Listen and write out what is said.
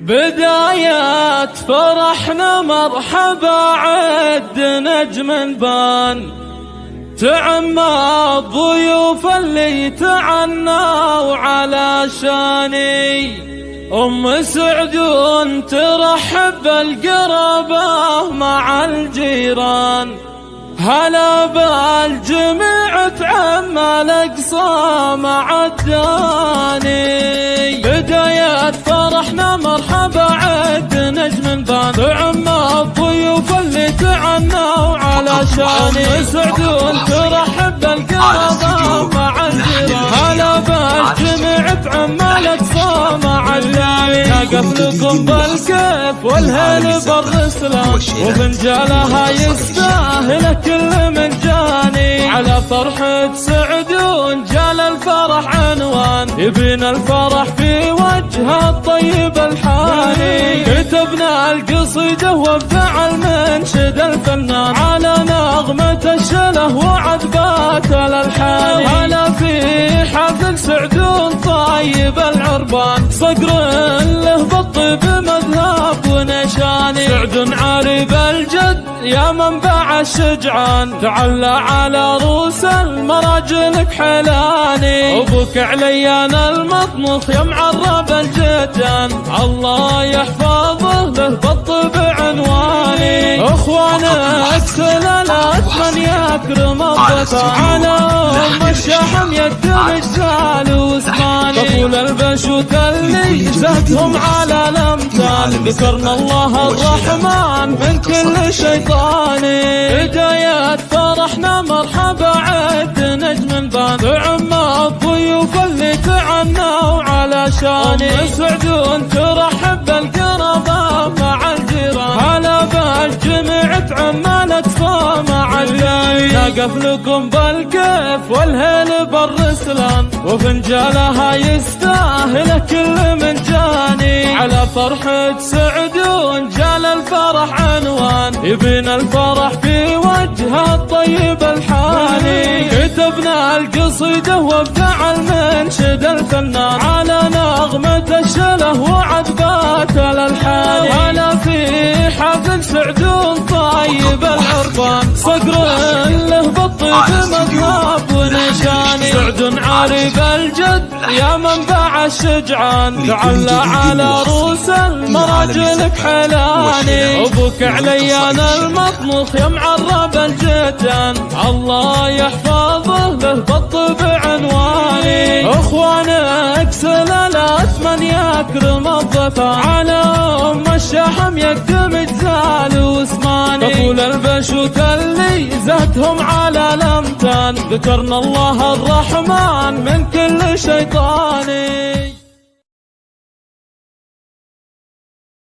بدايات فرحنا مرحبا عد نجم بان، تعمى الضيوف اللي تعنوا على شاني. أم سعدون ترحب بالقرابة مع الجيران، هلا بالجميع تعمى الأقصى مع الداني. بدايات فرحنا مرحبا عد نجم بان، تعمى الضيوف اللي تعنوا على شاني. سعدون ترحب بالقرابة مع الجيران، هلا بالجميع تعمى الأقصى مع الداني. نقف لكم بالكيف والهيل بالرسلان، وفنجالها يستاهل كل من جاني. على فرحة سعدون جال الفرح عنوان، يبين الفرح في وجه الطيب الحاني. كتبنا القصيدة وابدع المنشد الفنان، على نغمة الشله وعذبات الألحان. هلا في حفل سعدون طيب العربان، صقر له بالطيب مذهب ونشاني. سعد عارب الجد يا منبع الشجعان، تعلى على روس المراجل بحلاني. أبوك عليان المطمخ يا معرب الجدان، الله يحفظه له بالطيب عنواني. اخوانك سلالات من يكرم الضفا، على ام الشحم يقدم اجزال واسماني. طفول البشوت اللي زادهم على الامثال، ذكرنا الله الرحمن من كل شيطاني. بدايات فرحنا مرحبا عد نجم بان، تعمى الضيوف اللي تعنوا على شاني. أم سعدون ترحب بالقرابة مع الجيران، هلا بالجميع تعمى الأقصى مع الداني. نقف لكم بالكيف والهيل بالرسلان، وفنجالها يستاهل كل من جاني. على فرحة سعدون جال الفرح عنوان، يبين الفرح في وجه الطيب الحاني. كتبنا القصيدة وابدع المنشد الفنان، على نغمة الشله وعذبات الألحان. هلا في حفل سعدون طيب العربان، صقر له بالطيب مذهب ونشاني. سعد عارب الجد يا منبع الشجعان، تعلى على روس المراجل بحلاني. أبوك عليان المطمخ يا معرب الجدان، الله يحفظه له بالطيب عنواني. اخوانك سلالات من يكرم الضفا، على ام الشحم يقدم اجزال واسماني. طفول البشوت اللي زادهم على الامتان، ذكرنا الله الرحمن من كل شيطان.